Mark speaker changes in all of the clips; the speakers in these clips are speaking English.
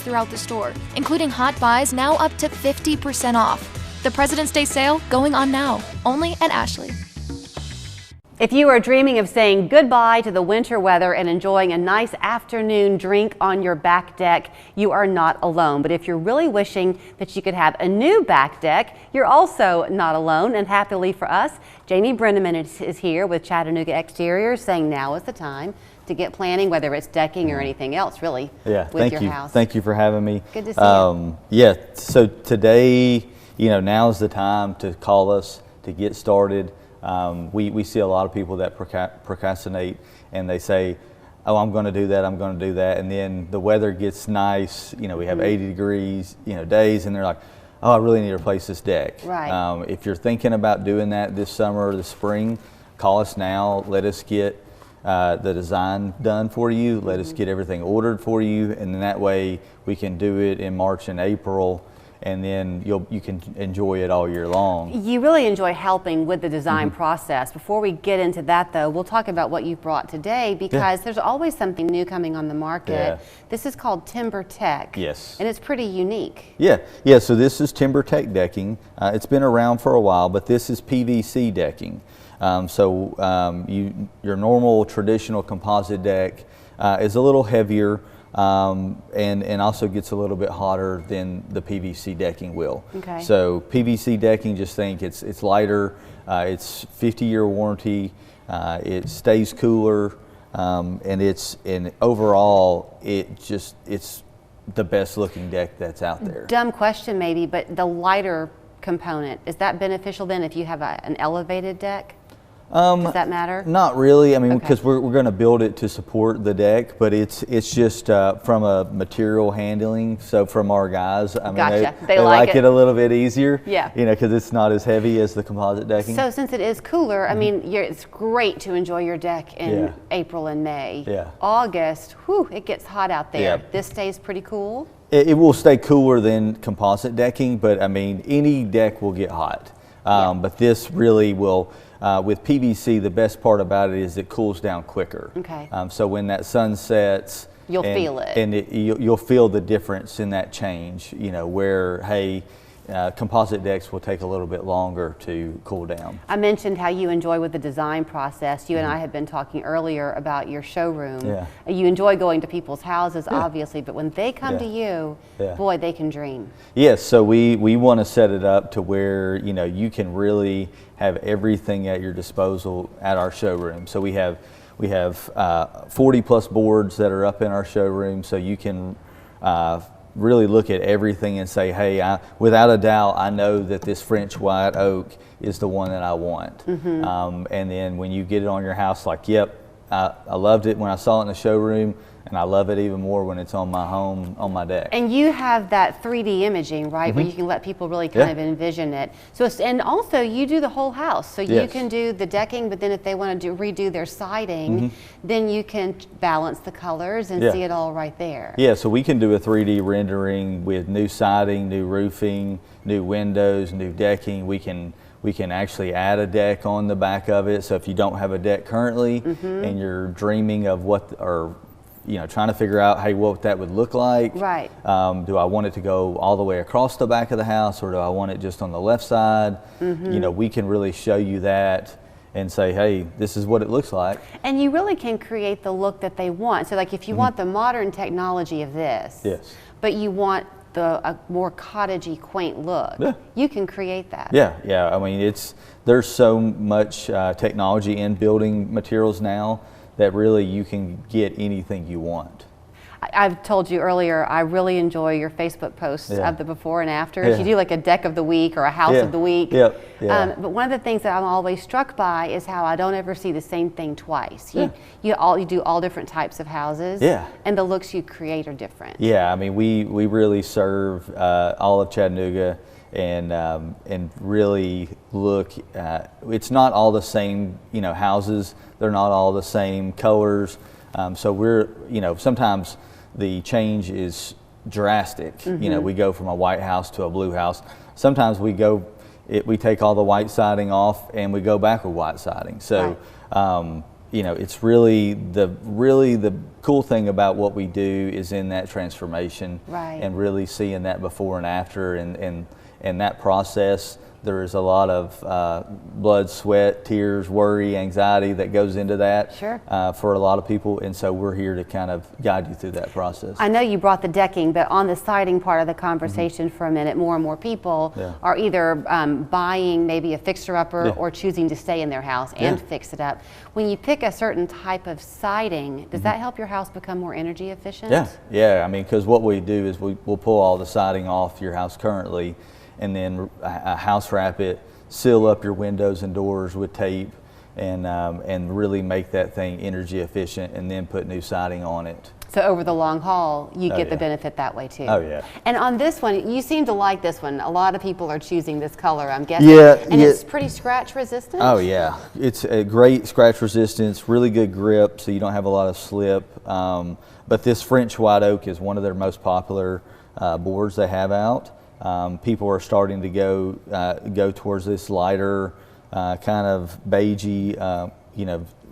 Speaker 1: throughout the store, including hot buys now up to 50% off. The President's Day sale going on now, only at Ashley.
Speaker 2: If you are dreaming of saying goodbye to the winter weather and enjoying a nice afternoon drink on your back deck, you are not alone. But if you're really wishing that you could have a new back deck, you're also not alone. And happily for us, Jamie Brenneman is here with Chattanooga Exteriors, saying now is the time to get planning, whether it's decking or anything else, really, with your house.
Speaker 3: Thank you for having me.
Speaker 2: Good to see you.
Speaker 3: Yeah, so today, now's the time to call us to get started. We see a lot of people that procrastinate, and they say, oh, I'm going to do that, I'm going to do that, and then the weather gets nice, we have 80 degrees, days, and they're like, oh, I really need to replace this deck.
Speaker 2: Right.
Speaker 3: If you're thinking about doing that this summer or this spring, call us now. Let us get the design done for you. Let us get everything ordered for you, and then that way we can do it in March and April, and then you can enjoy it all year long. You
Speaker 2: really enjoy helping with the design process. Before we get into that, though, we'll talk about what you've brought today, because there's always something new coming on the market. This is called Timber Tech.
Speaker 3: Yes.
Speaker 2: And it's pretty unique.
Speaker 3: Yeah, so this is Timber Tech decking. It's been around for a while, but this is PVC decking. Your normal traditional composite deck is a little heavier, and also gets a little bit hotter than the PVC decking will.
Speaker 2: Okay.
Speaker 3: So PVC decking, just think it's lighter, it's 50-year warranty, it stays cooler, and overall it's the best looking deck that's out there.
Speaker 2: Dumb question maybe, but the lighter component, is that beneficial then if you have an elevated deck? Does that matter?
Speaker 3: Not really. I mean, because we're going to build it to support the deck, but it's just from a material handling. So from our guys, I mean, they like it a little bit easier.
Speaker 2: Yeah.
Speaker 3: Because it's not as heavy as the composite decking.
Speaker 2: So since it is cooler, I mean, it's great to enjoy your deck in April and May.
Speaker 3: Yeah.
Speaker 2: August, whew, it gets hot out there. Yeah. This stays pretty cool.
Speaker 3: It will stay cooler than composite decking, but I mean, any deck will get hot. But this really will. With PVC, the best part about it is it cools down quicker.
Speaker 2: Okay.
Speaker 3: So when that sun sets,
Speaker 2: you'll feel it.
Speaker 3: And you'll feel the difference in that change, where, hey, composite decks will take a little bit longer to cool down.
Speaker 2: I mentioned how you enjoy with the design process. You and I had been talking earlier about your showroom.
Speaker 3: Yeah.
Speaker 2: You enjoy going to people's houses, obviously, but when they come to you, boy, they can dream.
Speaker 3: Yes, so we want to set it up to where, you can really have everything at your disposal at our showroom. So we have 40 plus boards that are up in our showroom, so you can really look at everything and say, hey, without a doubt, I know that this French white oak is the one that I want. And then when you get it on your house, like, yep, I loved it when I saw it in the showroom, and I love it even more when it's on my home, on my deck. And
Speaker 2: you have that 3D imaging, right, where you can let people really kind of envision it. So, and also you do the whole house. So you can do the decking, but then if they want to redo their siding, then you can balance the colors and see it all right there.
Speaker 3: Yeah, so we can do a 3D rendering with new siding, new roofing, new windows, new decking. We can actually add a deck on the back of it. So if you don't have a deck currently and you're dreaming of trying to figure out, hey, what that would look like.
Speaker 2: Right.
Speaker 3: Do I want it to go all the way across the back of the house, or do I want it just on the left side? We can really show you that and say, hey, this is what it looks like.
Speaker 2: And you really can create the look that they want. So like if you want the modern technology of this, but you want a more cottagey, quaint look, you can create that.
Speaker 3: Yeah. I mean, there's so much technology in building materials now that really you can get anything you want.
Speaker 2: I've told you earlier, I really enjoy your Facebook posts of the before and after. You do like a deck of the week or a house of the week. But one of the things that I'm always struck by is how I don't ever see the same thing twice. You do all different types of houses, and the looks you create are different.
Speaker 3: Yeah, I mean, we really serve all of Chattanooga, and really look at, it's not all the same, houses. They're not all the same colors. So we're, sometimes the change is drastic. We go from a white house to a blue house. Sometimes we take all the white siding off and we go back with white siding. So it's really the cool thing about what we do is in that transformation,
Speaker 2: right,
Speaker 3: and really seeing that before and after, and that process. There is a lot of blood, sweat, tears, worry, anxiety that goes into that,
Speaker 2: sure,
Speaker 3: for a lot of people, and so we're here to kind of guide you through that process.
Speaker 2: I know you brought the decking, but on the siding part of the conversation for a minute, more and more people are either buying maybe a fixer-upper or choosing to stay in their house and fix it up. When you pick a certain type of siding, does that help your house become more energy efficient?
Speaker 3: Yeah. I mean, because what we do is we'll pull all the siding off your house currently, and then house wrap it, seal up your windows and doors with tape, and really make that thing energy efficient, and then put new siding on it.
Speaker 2: So over the long haul, you get the benefit that way too.
Speaker 3: Oh yeah.
Speaker 2: And on this one, you seem to like this one. A lot of people are choosing this color, I'm guessing. And it's pretty scratch resistant?
Speaker 3: Oh yeah. It's a great scratch resistance, really good grip, so you don't have a lot of slip. But this French white oak is one of their most popular boards they have out. People are starting to go towards this lighter, kind of beigey,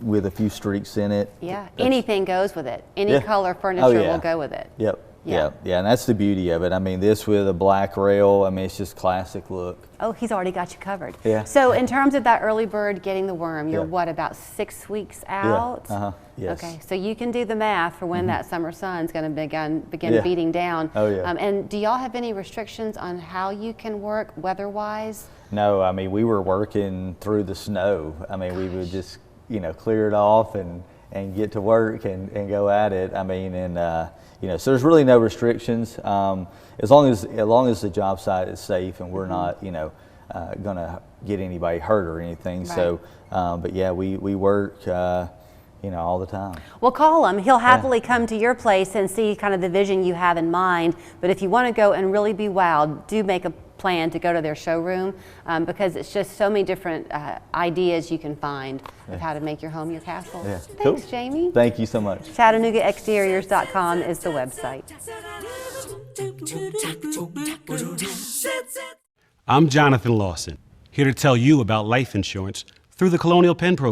Speaker 3: with a few streaks in it.
Speaker 2: Yeah, anything goes with it. Any color furniture will go with it.
Speaker 3: Yeah, and that's the beauty of it. I mean, this with a black rail, I mean, it's just classic look.
Speaker 2: Oh, he's already got you covered.
Speaker 3: Yeah.
Speaker 2: So in terms of that early bird getting the worm, you're what, about 6 weeks out?
Speaker 3: Yeah, yes.
Speaker 2: Okay, so you can do the math for when that summer sun's going to begin beating down.
Speaker 3: Oh yeah.
Speaker 2: And do y'all have any restrictions on how you can work weather-wise?
Speaker 3: No, I mean, we were working through the snow. I mean, we would just, clear it off and get to work and go at it. I mean, and so there's really no restrictions, as long as the job site is safe and we're not, gonna get anybody hurt or anything. Right. So, but yeah, we work, all the time.
Speaker 2: Well, call him. He'll happily come to your place and see kind of the vision you have in mind. But if you want to go and really be wowed, do make a plan to go to their showroom, because it's just so many different ideas you can find of how to make your home your castle.
Speaker 3: Yeah.
Speaker 2: Thanks,
Speaker 3: Cool.
Speaker 2: Jamie.
Speaker 3: Thank you so much.
Speaker 2: ChattanoogaExteriors.com is the website.
Speaker 4: I'm Jonathan Lawson, here to tell you about life insurance through the Colonial Penn program.